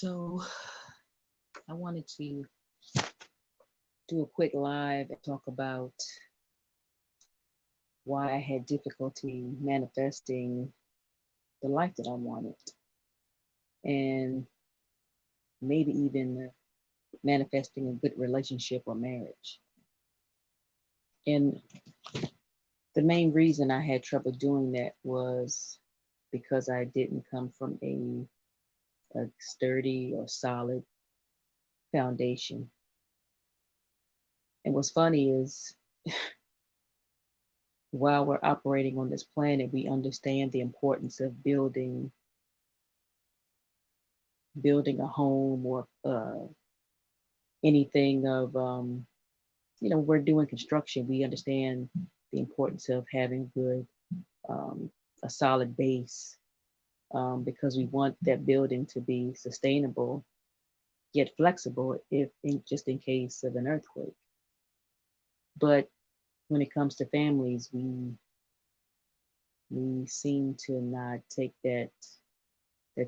So I wanted to do a quick live and talk about why I had difficulty manifesting the life that I wanted, and maybe even manifesting a good relationship or marriage. And the main reason I had trouble doing that was because I didn't come from a sturdy or solid foundation. And what's funny is while we're operating on this planet, we understand the importance of building a home or anything of we're doing construction. We understand the importance of having good um, a solid base, because we want that building to be sustainable yet flexible if just in case of an earthquake. But when it comes to families, we seem to not take that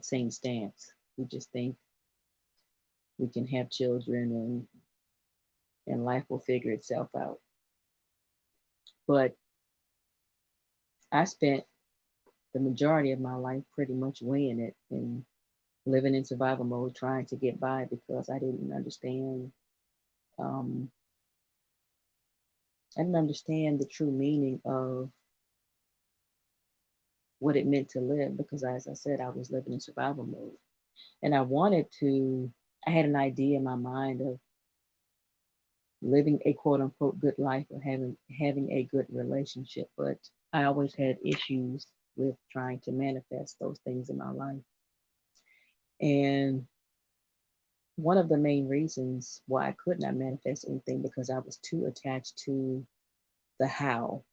same stance. We just think we can have children and life will figure itself out. But I spent the majority of my life pretty much weighing it and living in survival mode, trying to get by because um, I didn't understand the true meaning of what it meant to live because, as I said, I was living in survival mode. And I had an idea in my mind of living a quote unquote good life or having a good relationship. But I always had issues with trying to manifest those things in my life. And one of the main reasons why I could not manifest anything because I was too attached to the how.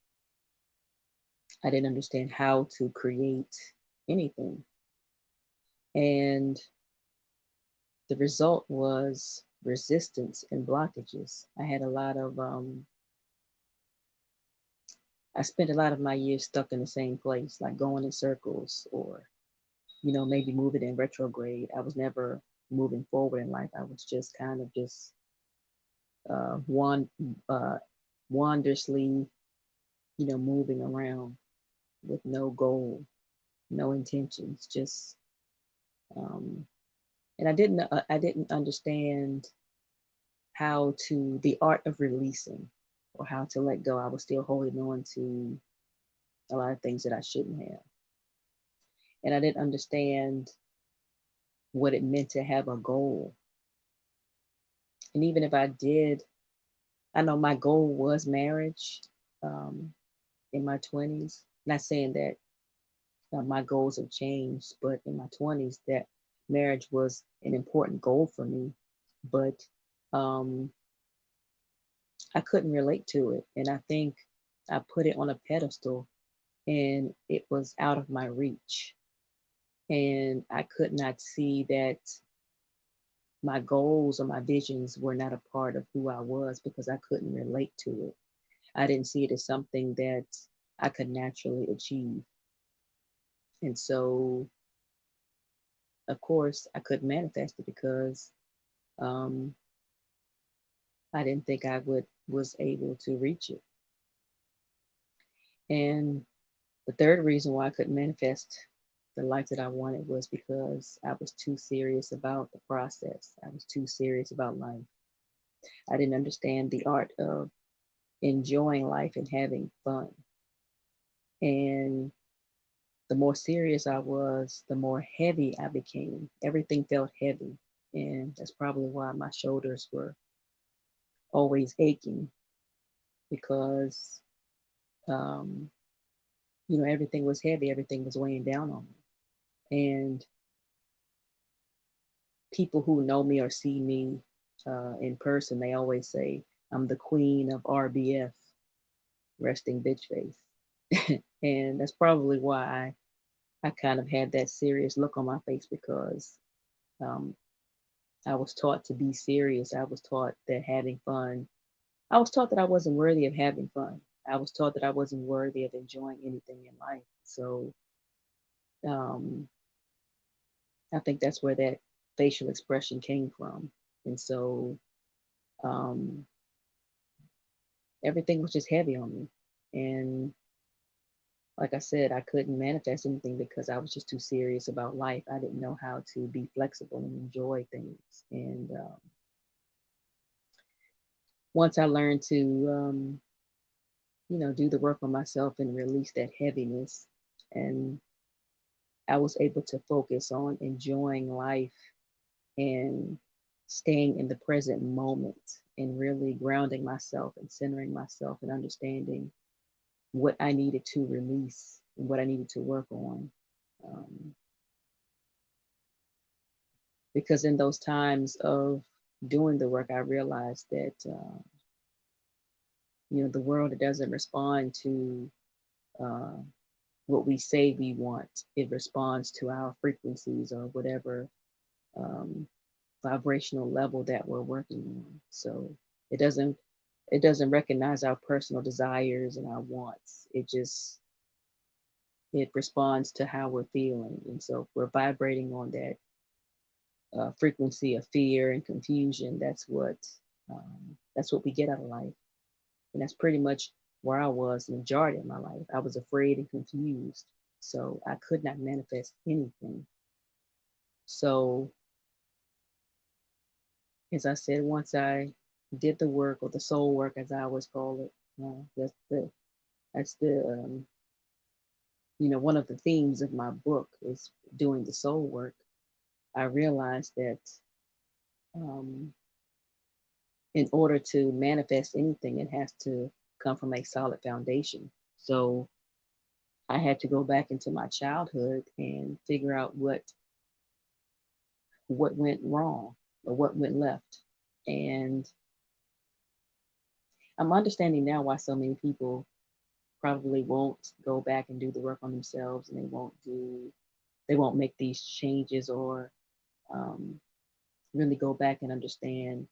I didn't understand how to create anything. And the result was resistance and blockages. I spent a lot of my years stuck in the same place, like going in circles or, maybe moving in retrograde. I was never moving forward in life. I was just kind of just uh, wand, uh, wanderously, moving around with no goal, no intentions, just, um, and I didn't understand the art of releasing or how to let go. I was still holding on to a lot of things that I shouldn't have. And I didn't understand what it meant to have a goal. And even if I did, I know my goal was marriage um, in my 20s. Not saying that my goals have changed, but in my 20s, that marriage was an important goal for me. But um, I couldn't relate to it. And I think I put it on a pedestal and it was out of my reach. And I could not see that my goals or my visions were not a part of who I was because I couldn't relate to it. I didn't see it as something that I could naturally achieve. And so, of course, I couldn't manifest it because um, I didn't think I would was able to reach it. And the third reason why I couldn't manifest the life that I wanted was because I was too serious about the process. I was too serious about life. I didn't understand the art of enjoying life and having fun. And the more serious I was, the more heavy I became. Everything felt heavy. And that's probably why my shoulders were always aching because, um, everything was heavy, everything was weighing down on me. And people who know me or see me in person, they always say I'm the queen of RBF, resting bitch face. And that's probably why I kind of had that serious look on my face because um, I was taught to be serious. I was taught that having fun, I was taught that I wasn't worthy of having fun. I was taught that I wasn't worthy of enjoying anything in life. So um, I think that's where facial expression came from. And so um, everything was just heavy on me. And like I said, I couldn't manifest anything because I was just too serious about life. I didn't know how to be flexible and enjoy things. And once I learned to, do the work on myself and release that heaviness, and I was able to focus on enjoying life and staying in the present moment and really grounding myself and centering myself and understanding what I needed to release and what I needed to work on. Um, because in those times of doing the work, I realized that, the world doesn't respond to uh, what we say we want. It responds to our frequencies or whatever um, vibrational level that we're working on. So it doesn't it doesn't recognize our personal desires and our wants. It responds to how we're feeling. And so if we're vibrating on that frequency of fear and confusion, that's what we get out of life. And that's pretty much where I was the majority of my life. I was afraid and confused. So I could not manifest anything. So as I said, once I did the work, or the soul work, as I always call it, that's the one of the themes of my book is doing the soul work. I realized that um, in order to manifest anything, it has to come from a solid foundation. So I had to go back into my childhood and figure out what went wrong or what went left. And I'm understanding now why so many people probably won't go back and do the work on themselves, and they won't make these changes or um, really go back and understand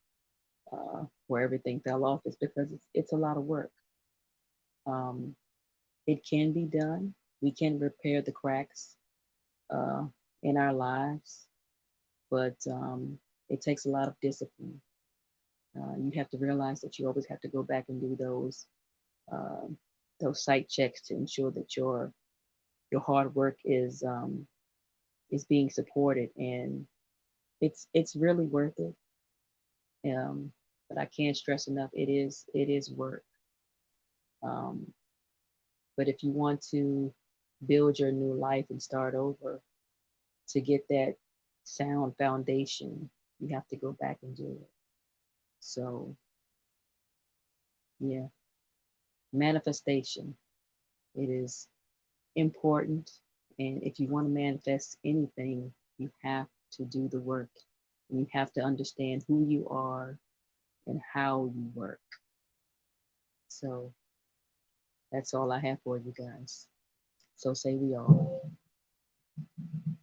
where everything fell off. Is because it's a lot of work. Um, it can be done. We can repair the cracks uh, in our lives, but it takes a lot of discipline. You have to realize that you always have to go back and do um, those site checks to ensure that your hard work is being supported, and it's really worth it. But I can't stress enough, it is work. Um, but if you want to build your new life and start over, to get that sound foundation, you have to go back and do it. So yeah, manifestation, it is important. And if you want to manifest anything, you have to do the work. And you have to understand who you are and how you work. So that's all I have for you guys. So say we all.